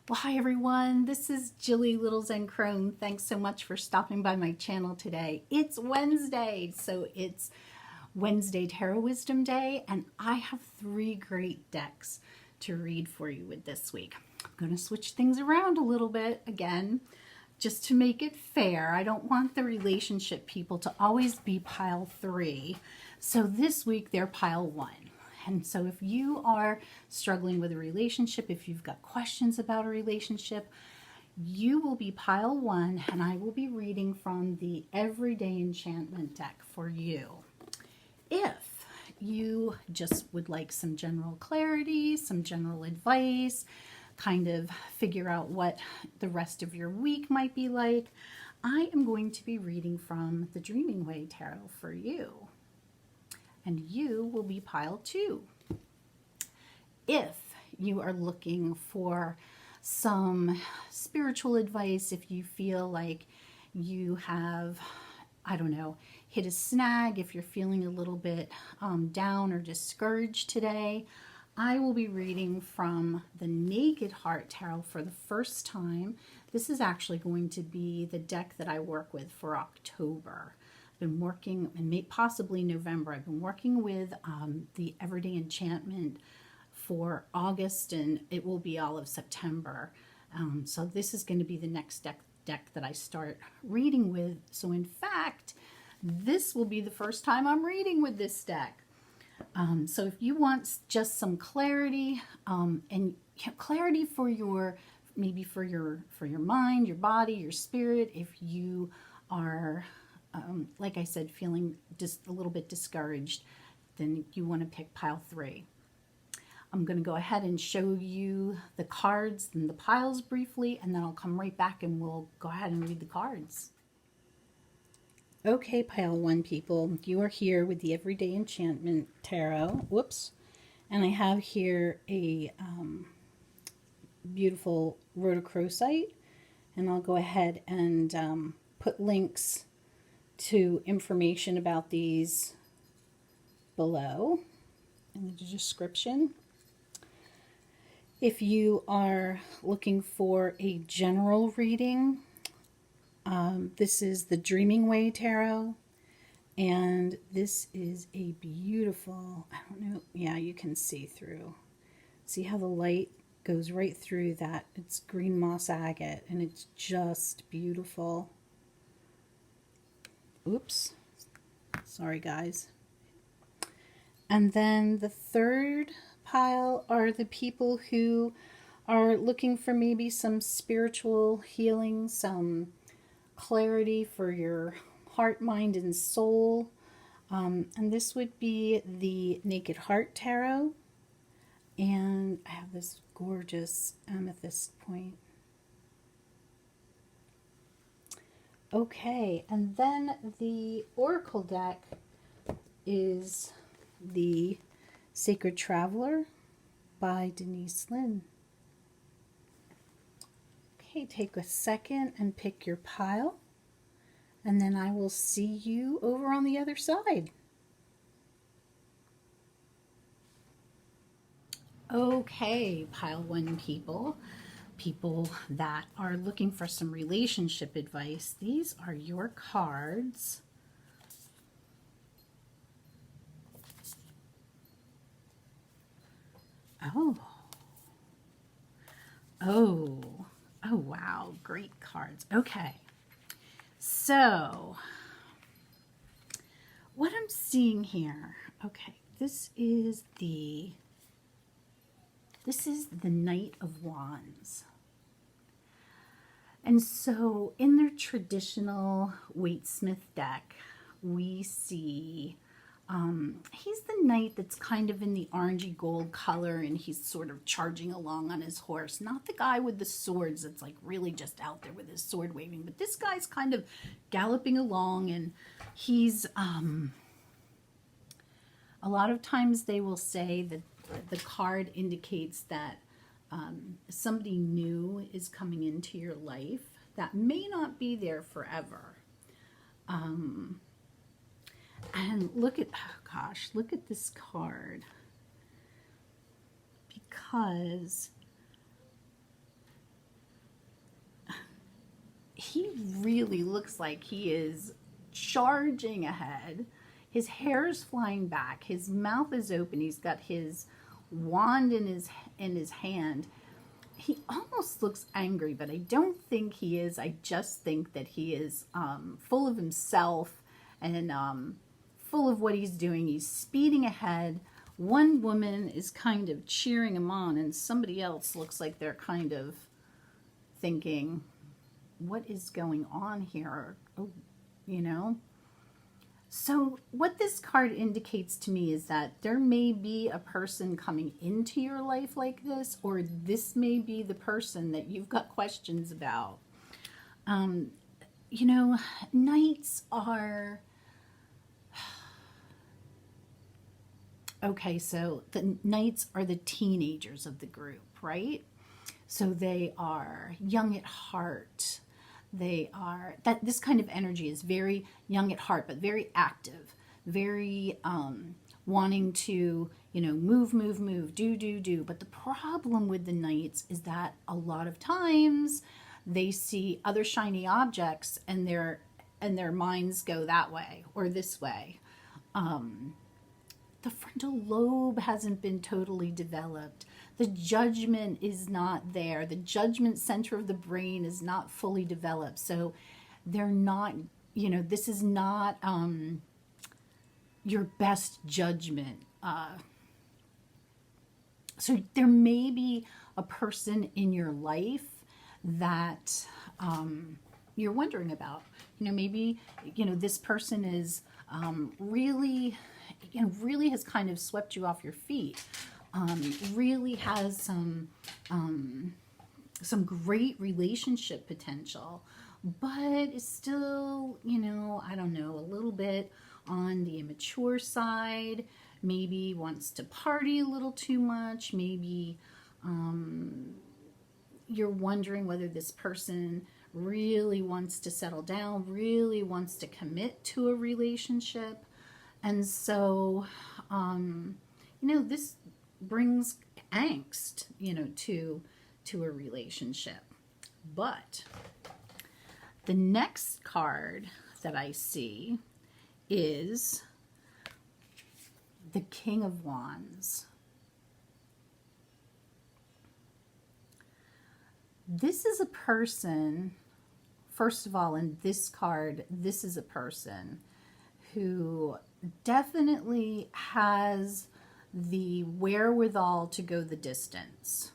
Well, hi everyone. This is Jilly Little Zen Crone. Thanks so much for stopping by my channel today. It's Wednesday, so it's Wednesday Tarot Wisdom Day, and I have 3 great decks to read for you with this week. I'm going to switch things around a little bit again, just to make it fair. I don't want the relationship people to always be pile 3. So this week they're pile 1. And so if you are struggling with a relationship, if you've got questions about a relationship, you will be pile 1, and I will be reading from the Everyday Enchantment deck for you. If you just would like some general clarity, some general advice, kind of figure out what the rest of your week might be like, I am going to be reading from the Dreaming Way Tarot for you. And you will be pile 2. If you are looking for some spiritual advice, if you feel like you have, I don't know, hit a snag, if you're feeling a little bit down or discouraged today, I will be reading from the Naked Heart Tarot for the first time. This is actually going to be the deck that I work with for October. Been working, and possibly November. I've been working with the Everyday Enchantment for August, and it will be all of September. So this is going to be the next deck that I start reading with. So in fact, this will be the first time I'm reading with this deck. So if you want just some clarity, and clarity for your, maybe for your mind, your body, your spirit, if you are like I said, feeling just a little bit discouraged, then you want to pick pile 3. I'm going to go ahead and show you the cards and the piles briefly, and then I'll come right back and we'll go ahead and read the cards. Okay, pile 1 people, you are here with the Everyday Enchantment Tarot. Whoops. And I have here a beautiful Rhodochrosite, and I'll go ahead and put links to information about these below in the description. If you are looking for a general reading, this is the Dreaming Way Tarot, and this is a beautiful, I don't know, yeah, you can see through. See how the light goes right through that? It's green moss agate, and it's just beautiful. Oops, sorry guys. And then the third pile are the people who are looking for maybe some spiritual healing, some clarity for your heart, mind, and soul. And this would be the Naked Heart Tarot. And I have this gorgeous amethyst point. Okay, and then the Oracle deck is the Sacred Traveler by Denise Lynn. Okay, take a second and pick your pile, and then I will see you over on the other side. Okay, pile 1 people. People that are looking for some relationship advice, these are your cards. Oh, wow, great cards. Okay, so what I'm seeing here, okay, this is the Knight of Wands. And so in their traditional Waite-Smith deck, we see he's the knight that's kind of in the orangey gold color, and he's sort of charging along on his horse. Not the guy with the swords that's like really just out there with his sword waving, but this guy's kind of galloping along, and he's a lot of times they will say that the card indicates that somebody new is coming into your life that may not be there forever. And look at, oh gosh, look at this card. Because really looks like he is charging ahead. His hair's flying back. His mouth is open. He's got his wand in his hand. He almost looks angry, but I don't think he is. I just think that he is full of himself and full of what he's doing. He's speeding ahead. One woman is kind of cheering him on, and somebody else looks like they're kind of thinking, what is going on here? Oh, you know? So what this card indicates to me is that there may be a person coming into your life like this, or this may be the person that you've got questions about. You know, knights are... Okay, so the knights are the teenagers of the group, right? So they are young at heart. They are, this kind of energy is very young at heart, but very active, very wanting to, you know, move, do. But the problem with the knights is that a lot of times they see other shiny objects and their minds go that way or this way. The frontal lobe hasn't been totally developed. The judgment is not there. The judgment center of the brain is not fully developed. So they're not, you know, this is not your best judgment. So there may be a person in your life that you're wondering about. You know, maybe, you know, this person is really has kind of swept you off your feet. Really has some great relationship potential, but is still, you know, I don't know, a little bit on the immature side. Maybe wants to party a little too much. Maybe you're wondering whether this person really wants to settle down, really wants to commit to a relationship. And so, you know, this brings angst, you know, to a relationship. But the next card that I see is the King of Wands. This is a person, first of all, in this card, this is a person who definitely has the wherewithal to go the distance.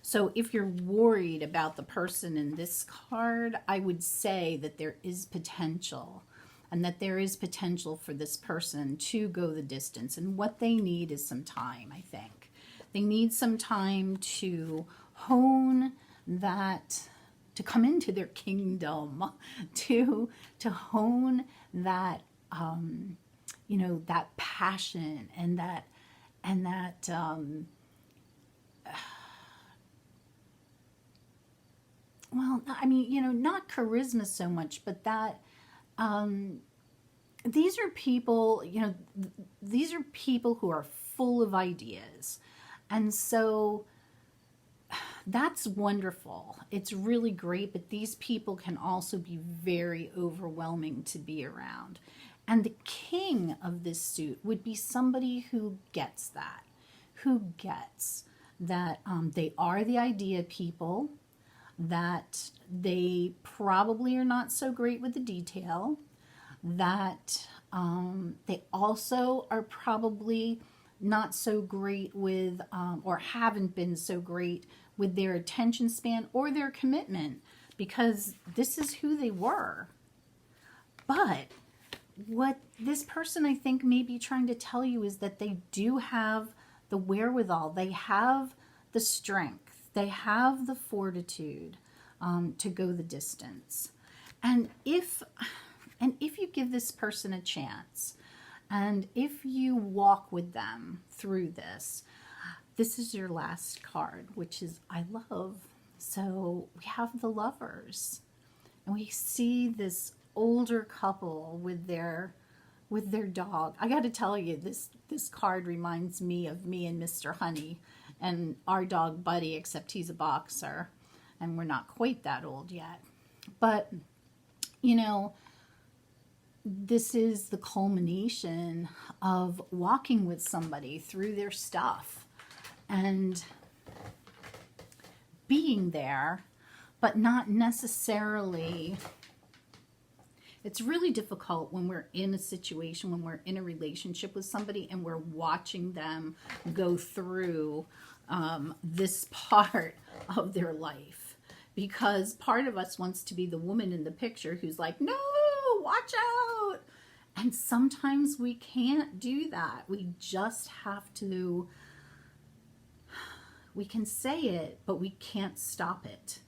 So if you're worried about the person in this card, I would say that there is potential, and that there is potential for this person to go the distance. And what they need is some time, I think. They need some time to hone that, to come into their kingdom, to hone that, you know, that passion and that, well, I mean, you know, not charisma so much, but that, these are people, you know, these are people who are full of ideas. And so that's wonderful. It's really great, but these people can also be very overwhelming to be around. And the king of this suit would be somebody who gets that, they are the idea people, that they probably are not so great with the detail, that they also are probably not so great with, or haven't been so great with their attention span or their commitment, because this is who they were. But what this person, I think, may be trying to tell you is that they do have the wherewithal, they have the strength, they have the fortitude to go the distance. And if you give this person a chance, and if you walk with them through this, this is your last card, which is I love. So we have the Lovers, and we see this older couple with their dog. I got to tell you, this card reminds me of me and Mr. Honey and our dog Buddy, except he's a boxer, and we're not quite that old yet. But, you know, this is the culmination of walking with somebody through their stuff and being there, but not necessarily. It's really difficult when we're in a situation, when we're in a relationship with somebody and we're watching them go through this part of their life. Because part of us wants to be the woman in the picture who's like, no, watch out. And sometimes we can't do that. We just have to, we can say it, but we can't stop it.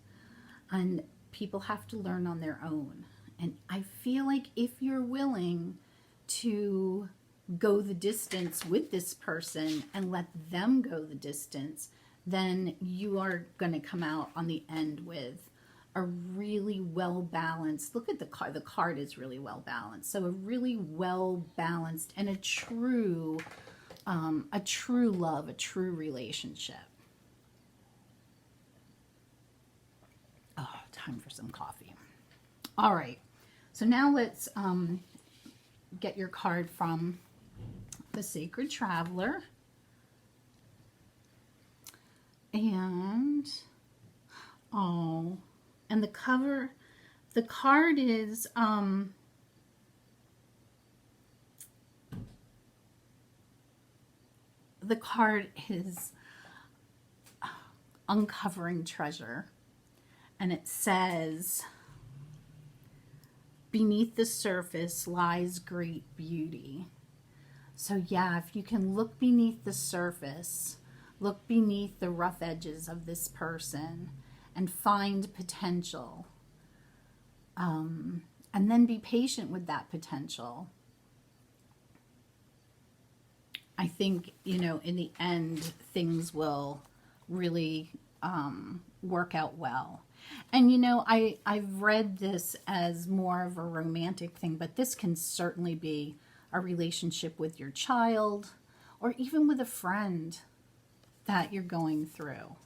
And people have to learn on their own. And I feel like if you're willing to go the distance with this person and let them go the distance, then you are going to come out on the end with a really well-balanced, look at the card. The card is really well-balanced. So a really well-balanced and a true love, a true relationship. Oh, time for some coffee. All right. So now let's get your card from the Sacred Traveler. And, oh, and the cover, the card is, Uncovering Treasure. And it says, beneath the surface lies great beauty. So yeah, if you can look beneath the surface, look beneath the rough edges of this person and find potential. And then be patient with that potential. I think, you know, in the end, things will really work out well. And, you know, I've read this as more of a romantic thing, but this can certainly be a relationship with your child or even with a friend that you're going through.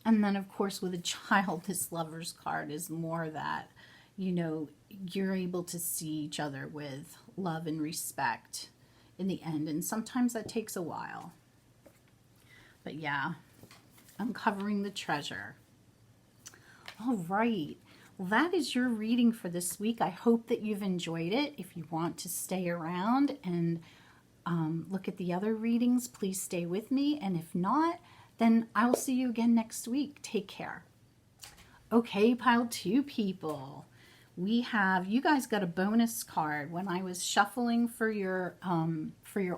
And then, of course, with a child, this Lover's card is more that, you know, you're able to see each other with love and respect in the end. And sometimes that takes a while. But yeah, uncovering the treasure. All right. Well, that is your reading for this week. I hope that you've enjoyed it. If you want to stay around and look at the other readings, please stay with me. And if not, then I will see you again next week. Take care. Okay, pile 2 people. We have, you guys got a bonus card. When I was shuffling for your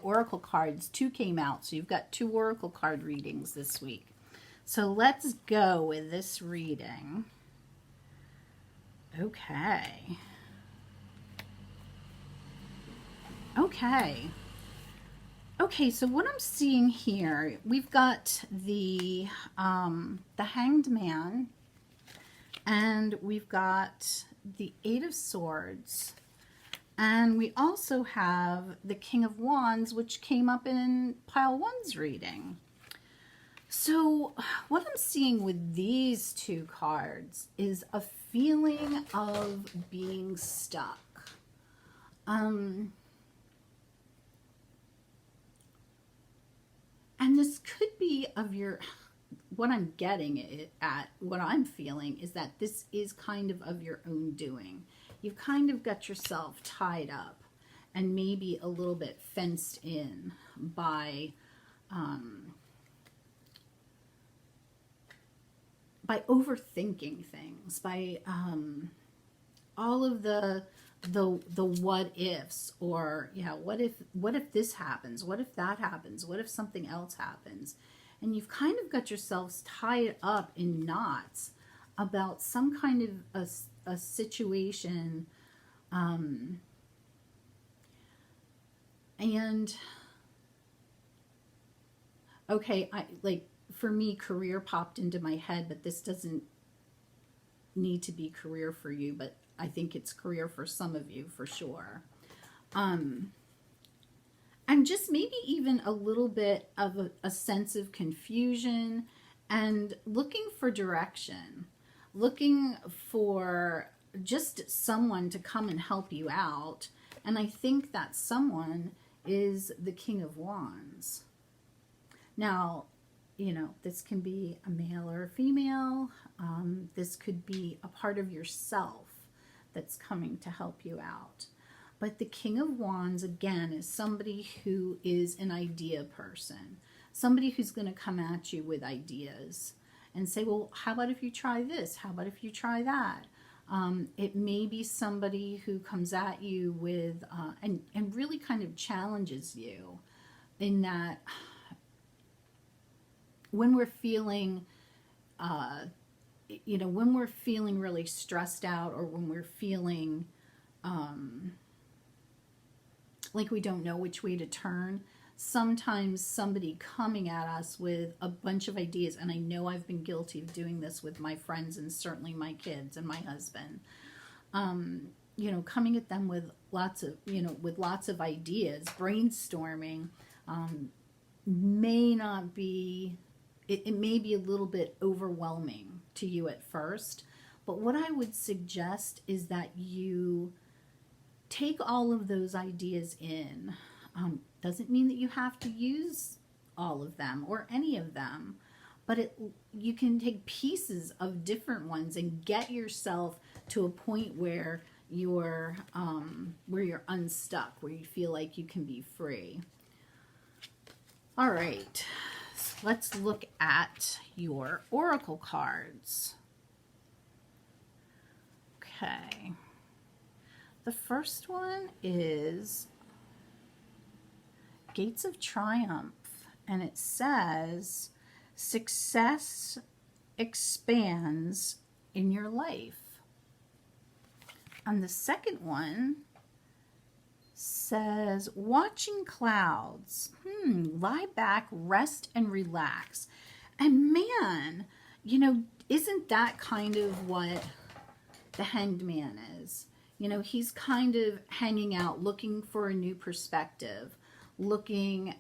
oracle cards, 2 came out. So you've got 2 oracle card readings this week. So let's go with this reading. Okay. Okay, so what I'm seeing here, we've got the Hanged Man, and we've got the 8 of Swords, and we also have the King of Wands, which came up in pile 1's reading. So what I'm seeing with these 2 cards is a feeling of being stuck. And this could be of your, what I'm getting it at, what I'm feeling is that this is kind of your own doing. You've kind of got yourself tied up and maybe a little bit fenced in by overthinking things, by all of the what ifs, or yeah, what if this happens, what if that happens, what if something else happens, and you've kind of got yourselves tied up in knots about some kind of a situation, and okay, for me, career popped into my head, but this doesn't need to be career for you, but I think it's career for some of you for sure. And just maybe even a little bit of a sense of confusion and looking for direction, looking for just someone to come and help you out. And I think that someone is the King of Wands. Now, you know, this can be a male or a female. This could be a part of yourself that's coming to help you out. But the King of Wands, again, is somebody who is an idea person. Somebody who's going to come at you with ideas and say, well, how about if you try this? How about if you try that? It may be somebody who comes at you with, and really kind of challenges you in that when we're feeling, you know, when we're feeling really stressed out, or when we're feeling like we don't know which way to turn, sometimes somebody coming at us with a bunch of ideas, and I know I've been guilty of doing this with my friends and certainly my kids and my husband, you know, coming at them with lots of, you know, with lots of ideas, brainstorming, may not be, it may be a little bit overwhelming to you at first, but what I would suggest is that you take all of those ideas in. Doesn't mean that you have to use all of them or any of them, but you can take pieces of different ones and get yourself to a point where you're unstuck, where you feel like you can be free. All right, so let's look at your oracle cards. Okay, the first one is Gates of Triumph, and it says success expands in your life. And the second one says watching clouds. Lie back, rest, and relax. And man, you know, isn't that kind of what the Hanged Man is? You know, he's kind of hanging out, looking for a new perspective, looking,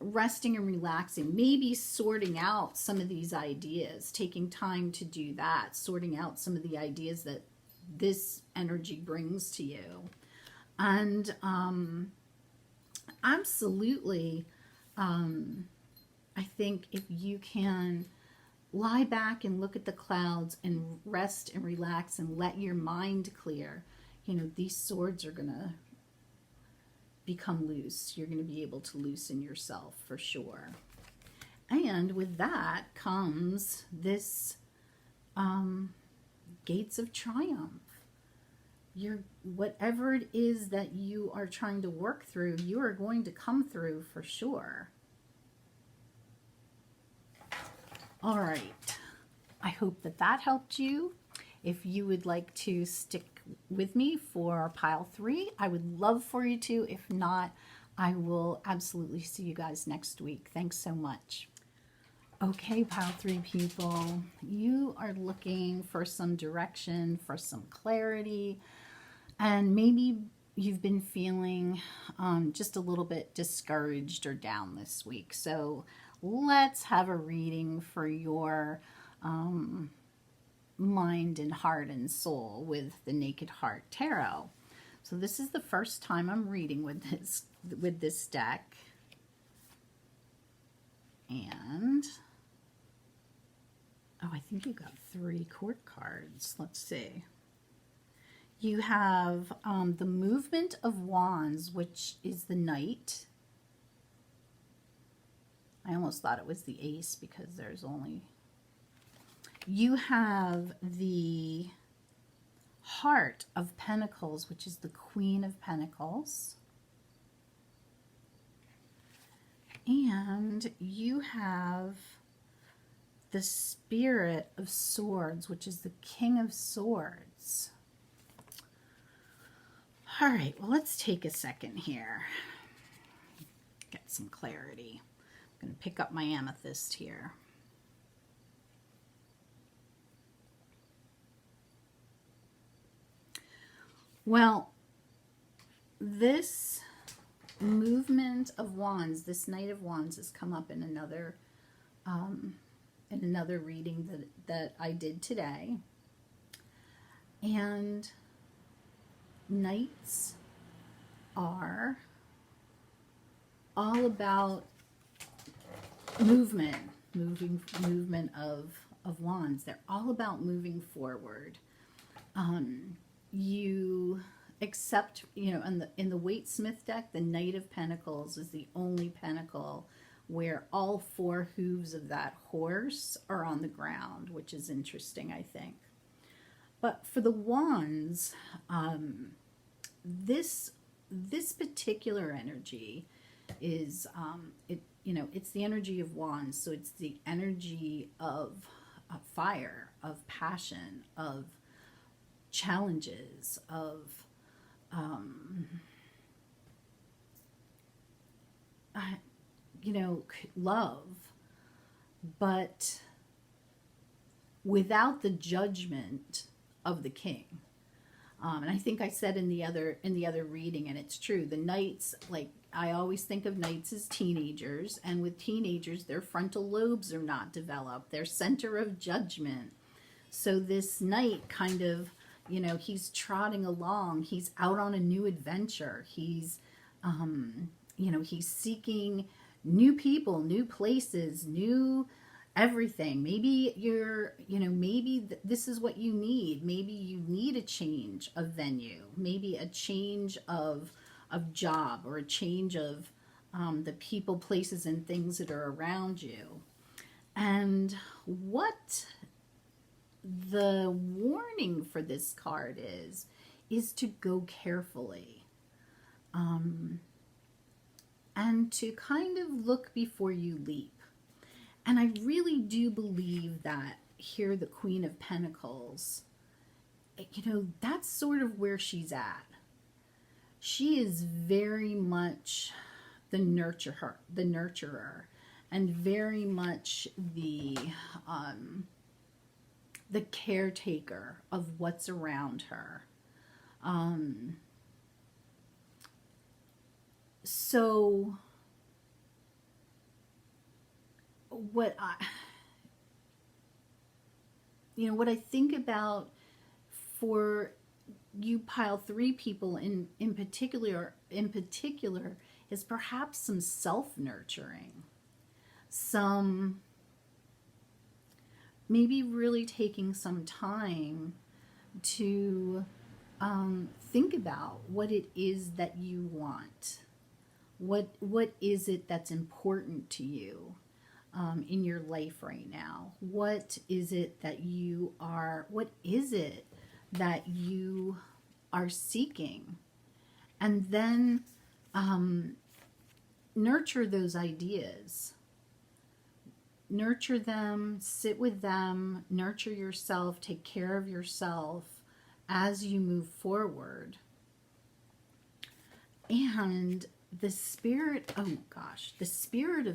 resting and relaxing, maybe sorting out some of these ideas, taking time to do that, sorting out some of the ideas that this energy brings to you. And absolutely, I think if you can lie back and look at the clouds and rest and relax and let your mind clear, you know, these swords are going to become loose. You're going to be able to loosen yourself for sure. And with that comes this Gates of Triumph. Whatever it is that you are trying to work through, you are going to come through for sure. All right. I hope that that helped you. If you would like to stick with me for pile 3, I would love for you to. If not, I will absolutely see you guys next week. Thanks so much. Okay, pile 3 people, you are looking for some direction, for some clarity, and maybe you've been feeling just a little bit discouraged or down this week. So let's have a reading for your mind and heart and soul with the Naked Heart Tarot. So this is the first time I'm reading with this deck. And oh, I think you got 3 court cards. Let's see. You have the Movement of Wands, which is the Knight. I almost thought it was the Ace because there's only... You have the Heart of Pentacles, which is the Queen of Pentacles. And you have the Spirit of Swords, which is the King of Swords. All right, well, let's take a second here. Get some clarity. I'm going to pick up my amethyst here. Well, this Movement of Wands, this Knight of Wands has come up in another in another reading that I did today. And knights are all about movement of wands. They're all about moving forward. You accept, in the Waite-Smith deck, the Knight of Pentacles is the only pentacle where all four hooves of that horse are on the ground, which is interesting, I think. But for the wands, this particular energy is it's the energy of wands, so it's the energy of fire, of passion, of challenges, of love, but without the judgment of the king. And I think I said in the other reading, and it's true, the knights, like, I always think of knights as teenagers, and with teenagers, their frontal lobes are not developed, their center of judgment. So this knight kind of, he's trotting along, he's out on a new adventure, he's seeking new people, new places, new everything. Maybe this is what you need. Maybe you need a change of venue, maybe a change of job, or a change of the people, places, and things that are around you. And what the warning for this card is to go carefully. And to kind of look before you leap. And I really do believe that here, the Queen of Pentacles, that's sort of where she's at. She is very much the nurturer, and very much the caretaker of what's around her. So what I think about for you pile 3 people in particular is perhaps some self-nurturing, some maybe really taking some time to think about what it is that you want. What is it that's important to you in your life right now? What is it that you are seeking? And then nurture those ideas. Nurture them, sit with them, nurture yourself, take care of yourself as you move forward. And the Spirit of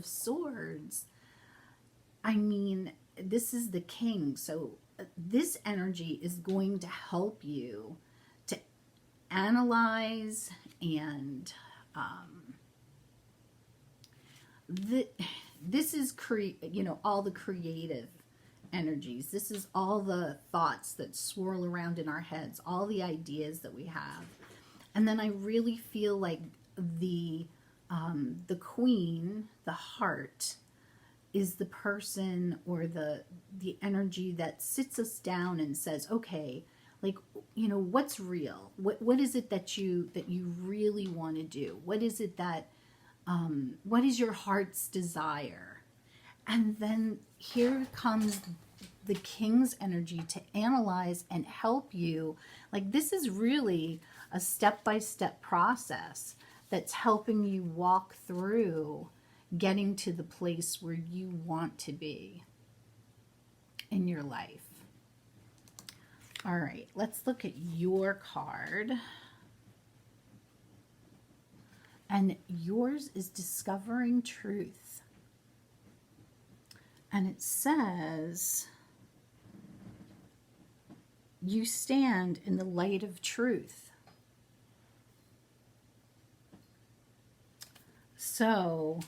Swords, I mean, this is the king, so this energy is going to help you to analyze and this is all the creative energies. This is all the thoughts that swirl around in our heads, all the ideas that we have. And then I really feel like the queen, the heart, is the person or the energy that sits us down and says, okay, like, what's real? What is it that you really want to do? What is it that what is your heart's desire? And then here comes the king's energy to analyze and help you. Like, this is really a step-by-step process that's helping you walk through getting to the place where you want to be in your life. All right, let's look at your card. And yours is Discovering Truth. And it says, you stand in the light of truth. So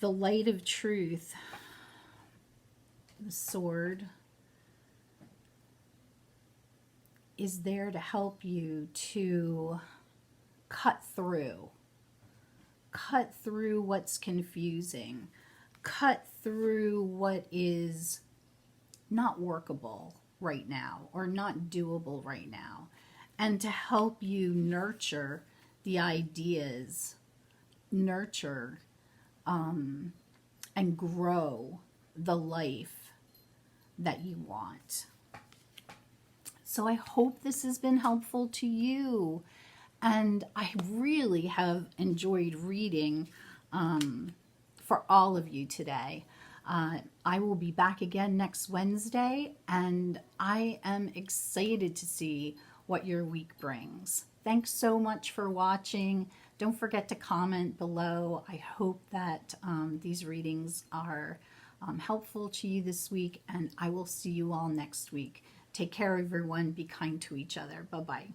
the light of truth, the sword, is there to help you to cut through what's confusing, cut through what is not workable right now or not doable right now, and to help you nurture the ideas, nurture and grow the life that you want. So I hope this has been helpful to you, and I really have enjoyed reading for all of you today. I will be back again next Wednesday, and I am excited to see what your week brings. Thanks so much for watching. Don't forget to comment below. I hope that these readings are helpful to you this week, and I will see you all next week. Take care, everyone. Be kind to each other. Bye-bye.